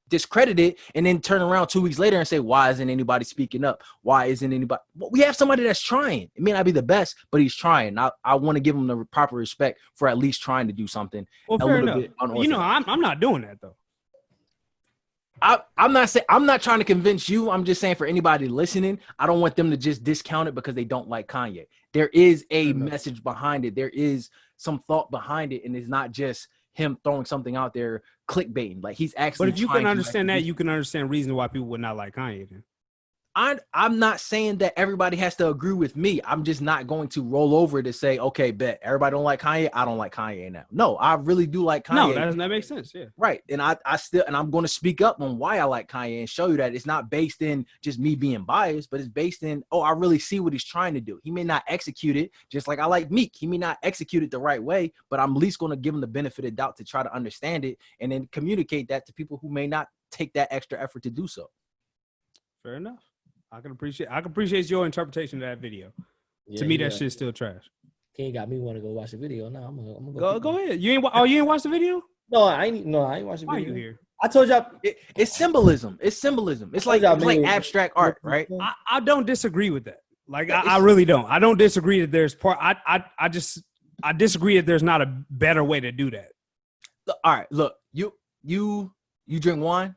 discredit it and then turn around 2 weeks later and say, why isn't anybody speaking up? Why isn't anybody? Well, we have somebody that's trying. It may not be the best, but he's trying. I want to give him the proper respect for at least trying to do something. Well, fair enough. You know, I'm not doing that though. I'm not trying to convince you. I'm just saying for anybody listening, I don't want them to just discount it because they don't like Kanye. There is a message behind it. There is some thought behind it, and it's not just him throwing something out there clickbaiting. Like, he's actually. But if you can understand that, you can understand reason why people would not like Kanye then. I'm not saying that everybody has to agree with me. I'm just not going to roll over to say, okay, bet everybody don't like Kanye. I don't like Kanye now. No, I really do like Kanye. No, that makes sense. Yeah. Right. And I'm going to speak up on why I like Kanye and show you that it's not based in just me being biased, but it's based in, I really see what he's trying to do. He may not execute it just like I like Meek. He may not execute it the right way, but I'm at least going to give him the benefit of doubt to try to understand it and then communicate that to people who may not take that extra effort to do so. Fair enough. I can appreciate your interpretation of that video. To me, that shit's still trash. King got me want to go watch the video. Now I'm gonna go ahead. You ain't watched the video? No, I ain't watched the video. Why are you here? I told y'all it's symbolism. It's symbolism. It's like abstract art, right? I don't disagree with that. Like, I really don't. I don't disagree that there's I disagree that there's not a better way to do that. All right, look, you drink wine.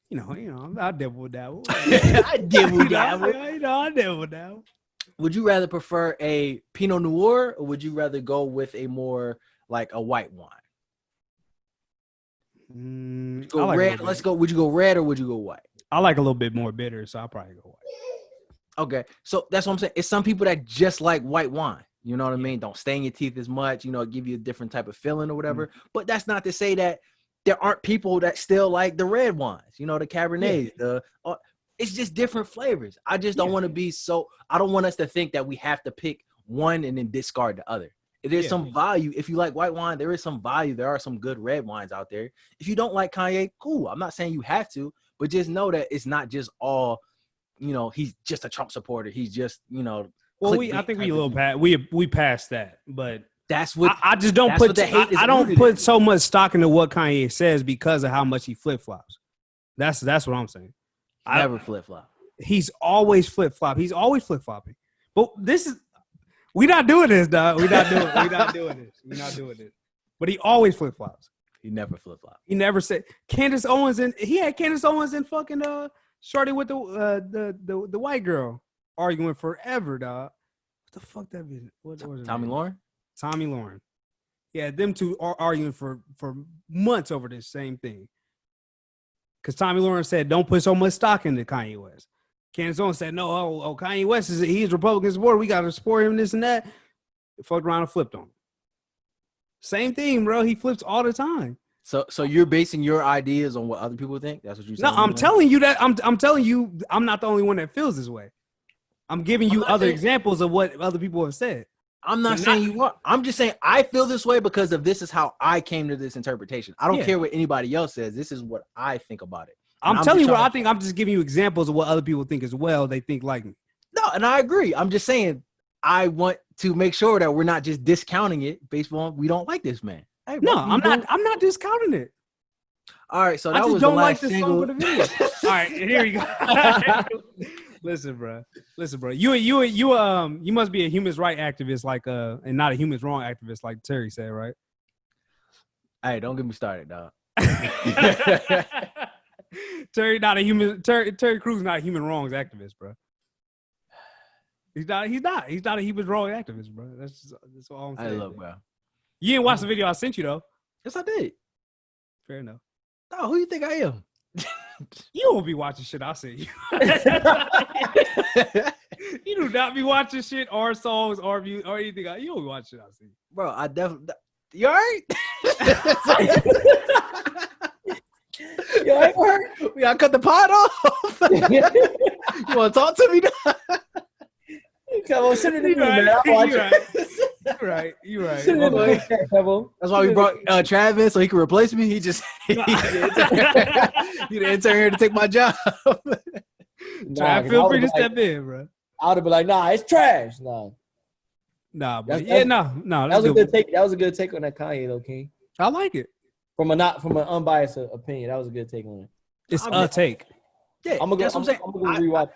You know, I dabble dabble. I dabble dabble. I dabble dabble. Would you rather prefer a Pinot Noir or would you rather go with a more like a white wine? Red. Let's go. Would you go red or would you go white? I like a little bit more bitter, so I'll probably go white. Okay, so that's what I'm saying. It's some people that just like white wine. You know what I mean? Don't stain your teeth as much. You know, give you a different type of feeling or whatever. But that's not to say that there aren't people that still like the red wines, you know, the Cabernets. It's just different flavors. I just don't want to be I don't want us to think that we have to pick one and then discard the other. There's some value. If you like white wine, there is some value. There are some good red wines out there. If you don't like Kanye, cool. I'm not saying you have to, but just know that it's not just all, you know, he's just a Trump supporter. He's just, you know. Well, I think we passed that, but that's what I just don't put. I don't put so much stock into what Kanye says because of how much he flip flops. That's what I'm saying. Never flip flop. He's always flip flop. He's always flip flopping. But we're not doing this, dog. We're not doing this. But he always flip flops. He never flip flop. He never said Candace Owens he had Candace Owens and fucking shorty with the white girl arguing forever, dog. What the fuck that bitch? What was Tommy Lauren? Tommy Lauren. Yeah, them two are arguing for months over this same thing. Because Tommy Lauren said, don't put so much stock into Kanye West. Candace Owens said, no, Kanye West he's Republican supporter. We got to support him, this and that. They fucked around and flipped on him. Same thing, bro. He flips all the time. So you're basing your ideas on what other people think? That's what you're saying? No, I'm telling you that. I'm telling you, I'm not the only one that feels this way. I'm giving you other examples of what other people have said. I'm not saying you are. I'm just saying I feel this way because of this is how I came to this interpretation. I don't care what anybody else says. This is what I think about it. I'm telling you what I think. I'm just giving you examples of what other people think as well. They think like me. No, and I agree. I'm just saying I want to make sure that we're not just discounting it based on we don't like this man. Hey, no, I'm not discounting it. All right, so that I just was don't the last like this single. song for the video. All right, here you go. Listen, bro. You must be a human rights activist, and not a human wrong activist, like Terry said, right? Hey, don't get me started, dog. Terry Crews not a human wrongs activist, bro. He's not a human wrong activist, bro. That's all I'm saying. Look, bro. You didn't watch the video I sent you though. Yes, I did. Fair enough. Oh, who you think I am? You won't be watching shit I sent you. You do not be watching shit or songs or views or anything. You don't be watching shit I sent you. Bro, I definitely. You all right? Yo, I ain't hurt. We gotta cut the pod off. You want to talk to me now? Come on, sit in the You room, right. man. I'll watch You it. right. You right. Sit in the room. Come That's why we brought Travis so he can replace me. He just he the intern here to take my job. Try, feel free to step in, bro. I would have been like, nah, it's trash. No. Nah, but That's- no. That was a good take. That was a good take on that Kanye though, King. I like it. From an unbiased opinion, that was a good take on it. It's a take. Yeah, I'm gonna that's go. what I'm saying. I'm gonna rewatch.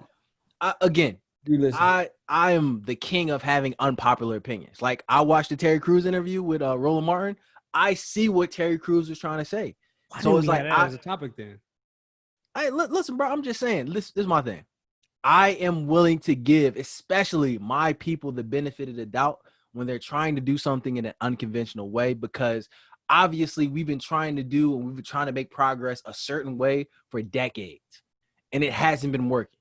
Again, Re-listen. I am the king of having unpopular opinions. Like I watched the Terry Crews interview with Roland Martin. I see what Terry Crews was trying to say. So it's like as a topic then. Listen, bro. I'm just saying. This is my thing. I am willing to give, especially my people, the benefit of the doubt when they're trying to do something in an unconventional way, because obviously we've been trying to make progress a certain way for decades, and it hasn't been working.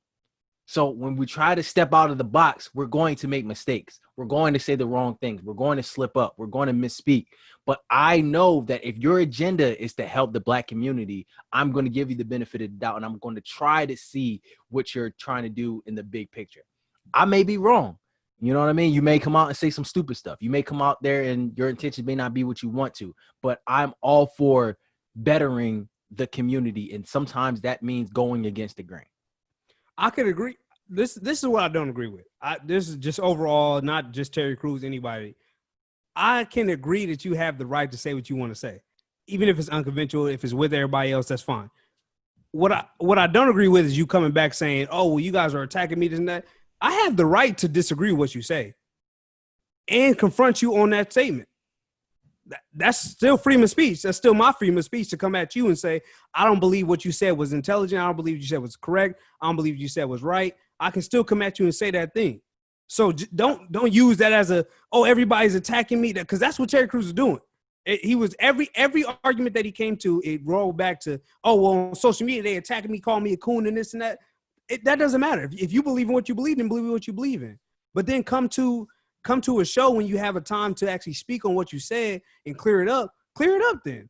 So when we try to step out of the box, we're going to make mistakes. We're going to say the wrong things. We're going to slip up. We're going to misspeak. But I know that if your agenda is to help the Black community, I'm going to give you the benefit of the doubt, and I'm going to try to see what you're trying to do in the big picture. I may be wrong. You know what I mean? You may come out and say some stupid stuff. You may come out there and your intention may not be what you want to, but I'm all for bettering the community. And sometimes that means going against the grain. I could agree. This is what I don't agree with. This is just overall, not just Terry Crews, anybody. I can agree that you have the right to say what you want to say, even if it's unconventional. If it's with everybody else, that's fine. What I don't agree with is you coming back saying, "Oh, well, you guys are attacking me," this and that. I have the right to disagree with what you say and confront you on that statement. That's still freedom of speech. That's still my freedom of speech to come at you and say, I don't believe what you said was intelligent. I don't believe what you said was correct. I don't believe what you said was right. I can still come at you and say that thing. So don't use that as everybody's attacking me, because that's what Terry Crews is doing. He was every argument that he came to, it rolled back to, on social media, they attacking me, calling me a coon and this and that. That doesn't matter. If you believe in what you believe in, believe in what you believe in. But then come to a show when you have a time to actually speak on what you said and clear it up then.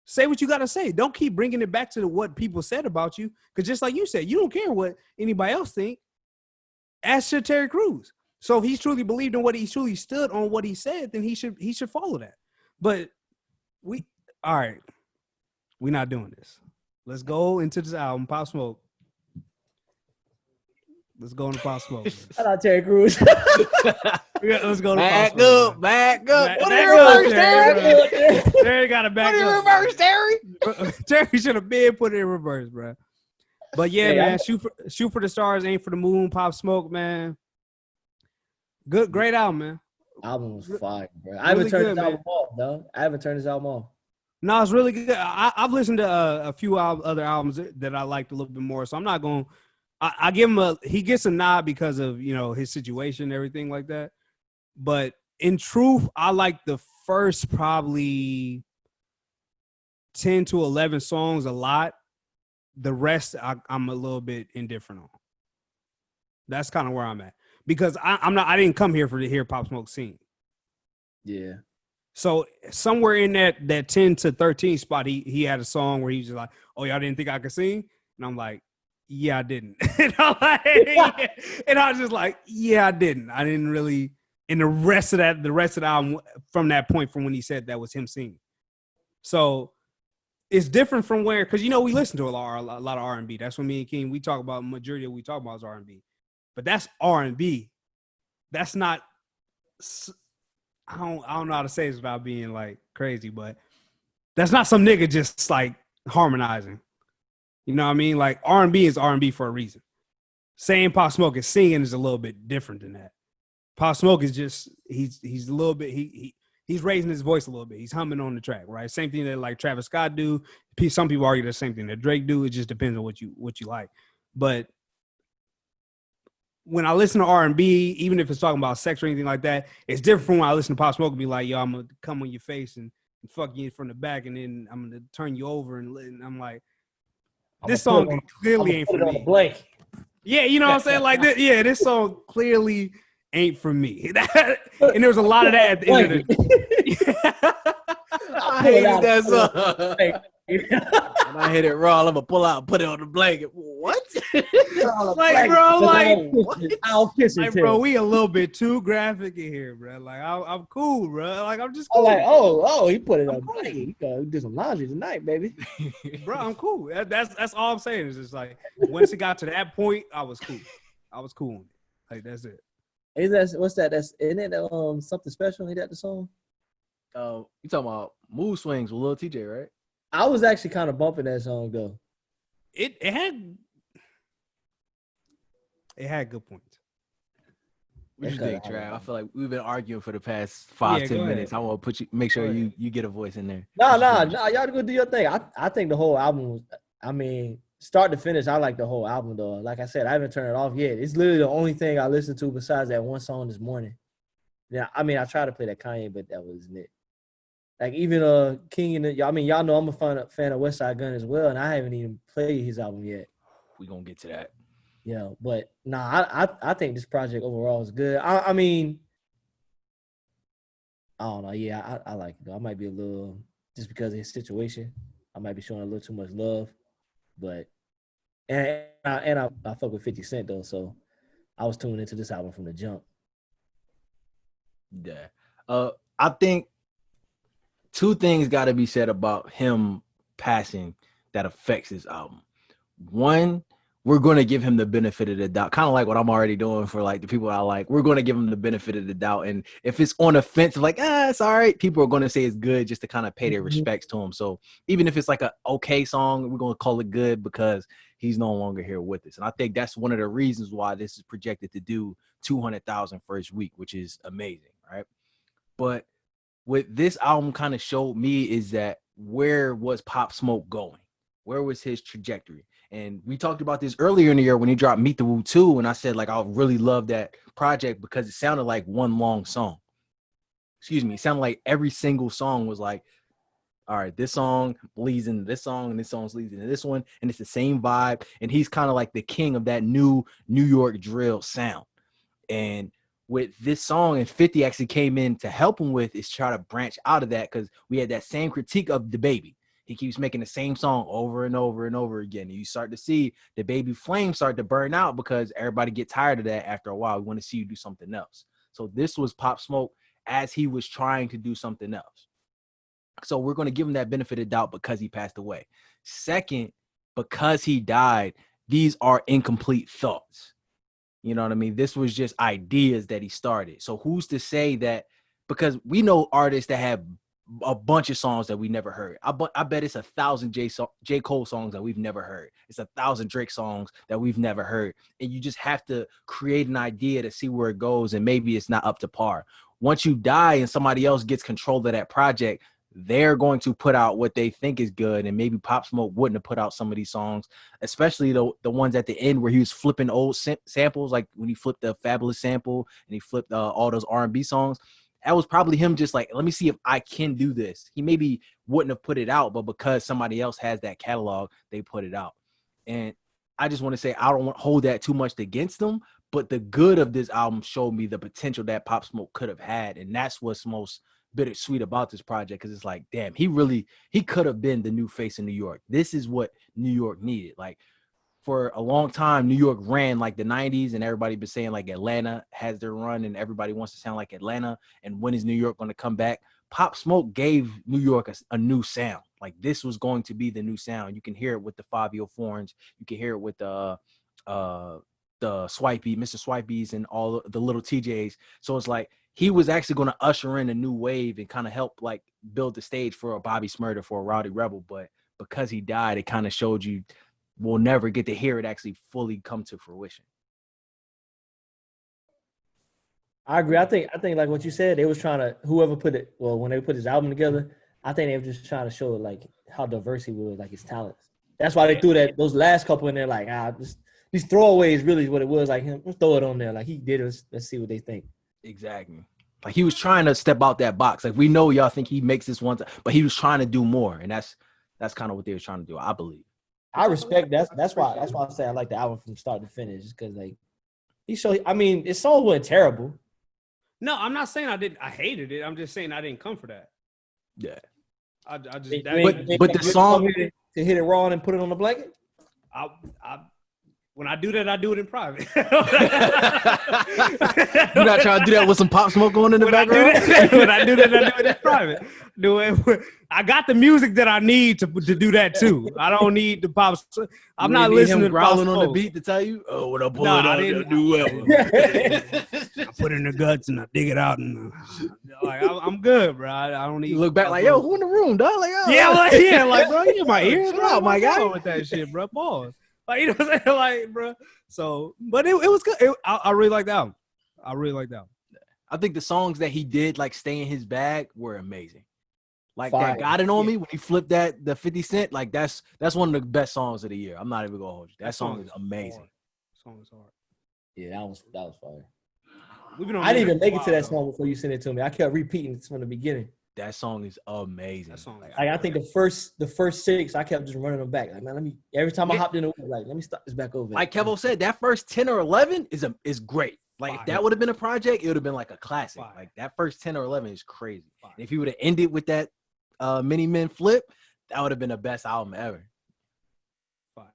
Say what you got to say. Don't keep bringing it back to what people said about you, because just like you said, you don't care what anybody else think. Ask Terry Crews. So if he truly believed in what he truly stood on what he said, then he should follow that. But we're not doing this. Let's go into this album, Pop Smoke. Let's go into Pop Smoke. Shout out Terry Crews. Let's go to Back Pop Smoke. up, back up. What Back in reverse, up, Terry? Terry got to back What in up. reverse, Terry? Terry should have been put it in reverse, bro. But yeah, man, shoot for the stars, aim for the moon. Pop Smoke, man. Great album, man. Album was fire, bro. Really I haven't turned good, this album off, though. I haven't turned this album off. No, it's really good. I've listened to a few other albums that I liked a little bit more, so I'm not going. I give him he gets a nod because of his situation and everything like that. But in truth, I like the first probably 10 to 11 songs a lot. The rest I'm a little bit indifferent on. That's kind of where I'm at, because I didn't come here to hear Pop Smoke sing. Yeah. So somewhere in that 10 to 13 spot, he had a song where he was just like, "Oh, y'all didn't think I could sing?" And I'm like, "Yeah, I didn't." And I was just like, "Yeah, I didn't. I didn't really." And the rest of the album from that point, from when he said that, was him singing. So it's different from where, because we listen to a lot of R&B. That's what me and King, we talk about. Majority of what we talk about is R&B, but that's R&B. That's not. I don't know how to say this without being like crazy, but that's not some nigga just like harmonizing. You know what I mean? Like R&B is R&B for a reason. Saying Pop Smoke is singing is a little bit different than that. Pop Smoke is just he's a little bit he's raising his voice a little bit. He's humming on the track, right? Same thing that like Travis Scott do. Some people argue the same thing that Drake do. It just depends on what you like. But when I listen to R&B, even if it's talking about sex or anything like that, it's different from when I listen to Pop Smoke and be like, yo, I'm gonna come on your face and fuck you from the back, and then I'm gonna turn you over, and I'm like, this song clearly ain't for me. Blank. Yeah, you know what I'm saying? Like, this song clearly ain't for me. And there was a lot of that at the end of the. I hated that song. When I hit it raw, I'm gonna pull out and put it on the blanket. What? Like, bro, like, I'll kiss like, bro, we a little bit too graphic in here, bro. Like, I'm cool, bro. Like, I'm just I'm cool. like, oh, he put it on. Cool. He do some laundry tonight, baby. Bro, I'm cool. That's all I'm saying. Is just like once it got to that point, I was cool. I was cool. Like, that's it. Is that what's that? Isn't it something special? Ain't that the song? You talking about Mood Swings with Lil TJ, right? I was actually kind of bumping that song though. It had good points. What you think, Trav? I feel like we've been arguing for the past 5-10 minutes. I want to make sure you get a voice in there. No, y'all go do your thing. I think the whole album was, I mean, start to finish, I like the whole album though. Like I said, I haven't turned it off yet. It's literally the only thing I listened to besides that one song this morning. Yeah, I mean, I tried to play that Kanye, but that wasn't it. Like even King and I mean, y'all know I'm a fan of West Side Gun as well, and I haven't even played his album yet. We gonna get to that. Yeah, but I think this project overall is good. I mean, I don't know. Yeah, I like it though. I might be a little just because of his situation. I might be showing a little too much love, but and I fuck with 50 Cent though, so I was tuning into this album from the jump. Yeah, I think two things got to be said about him passing that affects his album. One, we're going to give him the benefit of the doubt, kind of like what I'm already doing for like the people I like. We're going to give him the benefit of the doubt, and if it's on the fence, like it's all right, people are going to say it's good just to kind of pay their respects to him. So even if it's like a okay song, we're going to call it good because he's no longer here with us. And I think that's one of the reasons why this is projected to do 200,000 first week, which is amazing, right? But what this album kind of showed me is that where was Pop Smoke going? Where was his trajectory? And we talked about this earlier in the year when he dropped Meet the Woo 2, and I said, like, I really love that project because it sounded like one long song. Excuse me. It sounded like every single song was like, all right, this song bleeds into this song, and this song leads into this one, and it's the same vibe. And he's kind of like the king of that new New York drill sound. And with this song, and 50 actually came in to help him with, is try to branch out of that because we had that same critique of the Baby. He keeps making the same song over and over and over again. And you start to see the Baby flame start to burn out because everybody get tired of that after a while. We want to see you do something else. So this was Pop Smoke as he was trying to do something else. So we're going to give him that benefit of doubt because he passed away. Second, because he died, these are incomplete thoughts. You know what I mean? This was just ideas that he started. So who's to say that, because we know artists that have a bunch of songs that we never heard. I bet it's 1,000 J. Cole songs that we've never heard. It's 1,000 Drake songs that we've never heard. And you just have to create an idea to see where it goes. And maybe it's not up to par. Once you die and somebody else gets control of that project, they're going to put out what they think is good. And maybe Pop Smoke wouldn't have put out some of these songs, especially the ones at the end where he was flipping old samples, like when he flipped the Fabulous sample and he flipped all those R&B songs. That was probably him just like, let me see if I can do this. He maybe wouldn't have put it out, but because somebody else has that catalog, they put it out. And I just want to say, I don't want to hold that too much against them, but the good of this album showed me the potential that Pop Smoke could have had. And that's what's most bittersweet about this project, because it's like, damn, he could have been the new face in New York. This is what New York needed. Like, for a long time, New York ran like the 90s, and everybody been saying like Atlanta has their run and everybody wants to sound like Atlanta. And when is New York going to come back? Pop Smoke gave New York a new sound. Like, this was going to be the new sound. You can hear it with the 504s. You can hear it with the Swipey, Mr. Swipeys, and all the little TJs. So it's like he was actually going to usher in a new wave and kind of help like build the stage for a Bobby Smurda, for a Rowdy Rebel. But because he died, it kind of showed you we'll never get to hear it actually fully come to fruition. I agree. I think like what you said, they was trying to, whoever put it, well, when they put his album together, I think they were just trying to show like how diverse he was, like his talents. That's why they threw those last couple in there, like, just these throwaways really is what it was. Like him, let's throw it on there. Like he did it. Let's see what they think. Exactly. Like he was trying to step out that box. Like we know y'all think he makes this one time, but he was trying to do more, and that's kind of what they were trying to do, I believe. I respect that's why I say I like the album from start to finish, just because like he showed. I mean, his songs weren't terrible. No, I'm not saying I hated it. I'm just saying I didn't come for that. Yeah. I just But the song to hit it raw and put it on the blanket. I when I do that, I do it in private. You're not trying to do that with some Pop Smoke on in the background? When I do that, I do it in private. I got the music that I need to do that too. I don't need the Pop. I'm not listening to growling Pop on the beat to tell you, oh, when I pull No, it I out, didn't. do ever. I put it in the guts and I dig it out and like I'm good, bro. I don't need. You look back like, yo, who in the room, dog? Like, oh, like, bro, you in my ear, Chill bro. out, my guy. With that shit, bro. Pause. Like, you know what I'm saying, like, bro. So, but it was good. I really liked that album. I really liked that album. I think the songs that he did, like Stay in His Bag, were amazing. Like Fire. that Got It On Me when he flipped the 50 Cent, like that's one of the best songs of the year. I'm not even gonna hold you. That song is amazing. That song is hard. Yeah, that was fire. We've been on I didn't even music make for it to a that while, song before you sent it to me. I kept repeating it from the beginning. That song is amazing. That song is Like I think the first 6, I kept just running them back. Like, man, every time I hopped in the like, let me start this back over. Like Kevo said, that first 10 or 11 is great. Like Fire. if that would have been a project, it would have been like a classic. Fire. Like that first 10 or 11 is crazy. Fire. And if he would have ended with that Mini Men flip, that would have been the best album ever. Fire.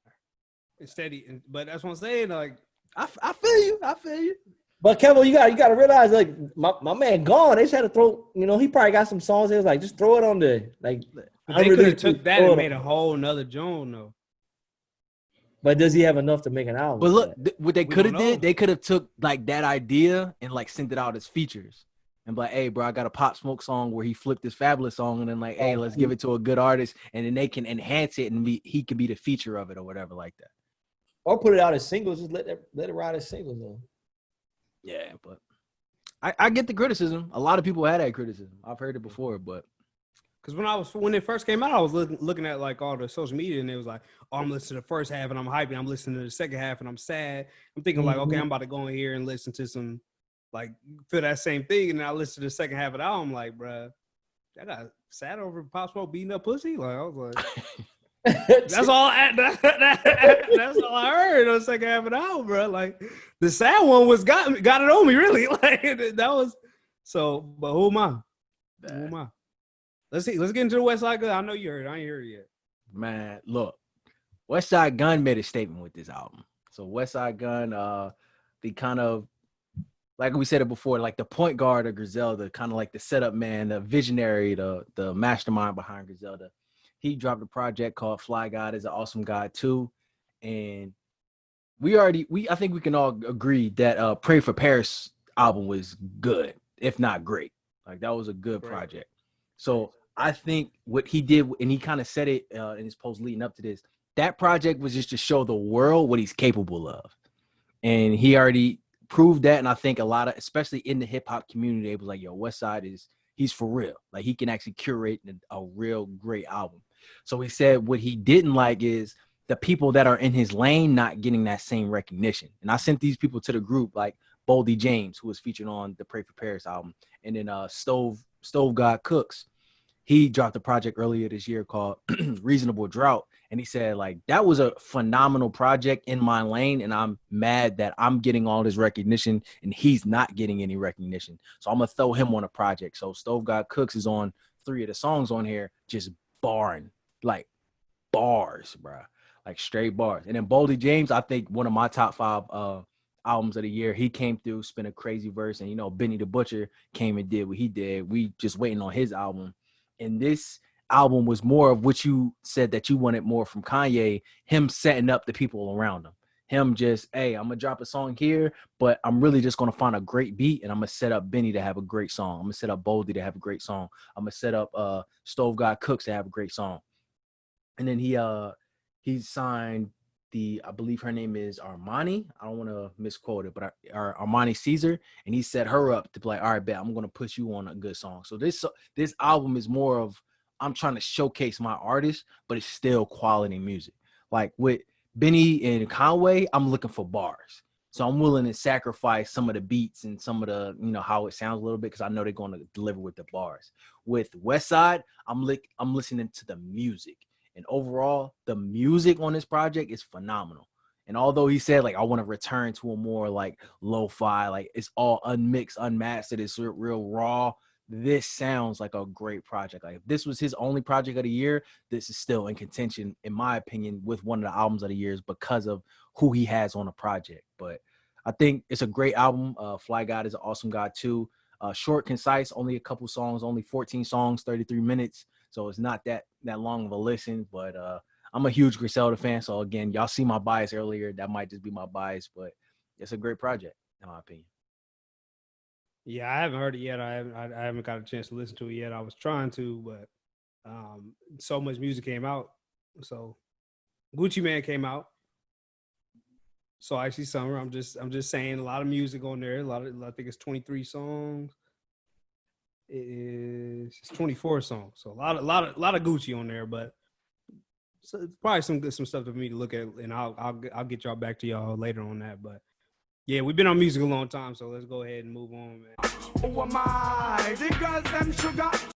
It's steady, but that's what I'm saying. Like, I feel you. I feel you. But Kevin, you got to realize, like my man gone. They just had to throw. You know, he probably got some songs. They was like, just throw it on there. Like they could have took that and made a whole nother Joan though. But does he have enough to make an album? But look, what they could have don't know. did, they could have took like that idea and like sent it out as features. And be like, hey, bro, I got a Pop Smoke song where he flipped this Fabulous song, and then like, hey, let's give it to a good artist, and then they can enhance it, and he could be the feature of it or whatever like that. Or put it out as singles. Just let it ride as singles though. Yeah, but I get the criticism. A lot of people had that criticism. I've heard it before, but because when it first came out, I was looking at like all the social media, and it was like, oh, I'm listening to the first half and I'm hyping. I'm listening to the second half and I'm sad. I'm thinking like, okay, I'm about to go in here and listen to some, like, feel that same thing. And then I listened to the second half of the album, like, bruh, I got sad over Pop Smoke beating up pussy. Like, I was like, that's all. That's all I heard on the second half of the album, bro. Like the sad one was got it on me, really. Like that was so. But who am I? Who am I? Let's see. Let's get into the West Side Gun. I know you heard. I ain't heard it yet. man, look, West Side Gun made a statement with this album. So West Side Gun, the kind of, like we said it before, like the point guard of Griselda, kind of like the setup man, the visionary, the mastermind behind Griselda. He dropped a project called Fly God is an Awesome God too. And I think we can all agree that Pray for Paris album was good, if not great. Like that was a good project. So I think what he did, and he kind of said it in his post leading up to this, that project was just to show the world what he's capable of. And he already proved that. And I think a lot of, especially in the hip hop community, they was like, yo, Westside he's for real. Like he can actually curate a real great album. So he said what he didn't like is the people that are in his lane not getting that same recognition. And I sent these people to the group, like Boldy James, who was featured on the Pray for Paris album, and then Stove God Cooks. He dropped a project earlier this year called Reasonable Drought. And he said, like, that was a phenomenal project in my lane. And I'm mad that I'm getting all this recognition and he's not getting any recognition. So I'm going to throw him on a project. So Stove God Cooks is on 3 of the songs on here, just barring, like bars, bro, like straight bars. And then Boldy James, I think one of my top 5 albums of the year. He came through, spent a crazy verse. And, you know, Benny the Butcher came and did what he did. We just waiting on his album. And this album was more of what you said that you wanted more from Kanye, him setting up the people around him. Him just, hey, I'm going to drop a song here, but I'm really just going to find a great beat, and I'm going to set up Benny to have a great song. I'm going to set up Boldy to have a great song. I'm going to set up Stove God Cooks to have a great song. And then he signed I believe her name is Armani. I don't want to misquote it, but Armani Caesar. And he set her up to be like, all right, bet, I'm going to put you on a good song. So this album is more of, I'm trying to showcase my artist, but it's still quality music. Like with Benny and Conway, I'm looking for bars. So I'm willing to sacrifice some of the beats and some of the, how it sounds a little bit because I know they're going to deliver with the bars. With Westside, I'm listening to the music. And overall, the music on this project is phenomenal. And although he said, like, I want to return to a more, like, lo-fi, like, it's all unmixed, unmastered, it's real raw, this sounds like a great project. Like, if this was his only project of the year, this is still in contention, in my opinion, with one of the albums of the years because of who he has on the project. But I think it's a great album. Fly God is an awesome guy, too. Short, concise, only a couple songs, only 14 songs, 33 minutes. So it's not that long of a listen, but I'm a huge Griselda fan. So again, y'all see my bias earlier. That might just be my bias, but it's a great project, in my opinion. Yeah, I haven't heard it yet. I haven't got a chance to listen to it yet. I was trying to, but so much music came out. So Gucci Man came out. So I see Summer. I'm just saying a lot of music on there. I think it's 23 songs. It's 24 songs. So a lot of Gucci on there, but so probably some stuff for me to look at, and I'll get y'all back to y'all later on that. But yeah, we've been on music a long time, so let's go ahead and move on, man. Who am I? The girls them sugar.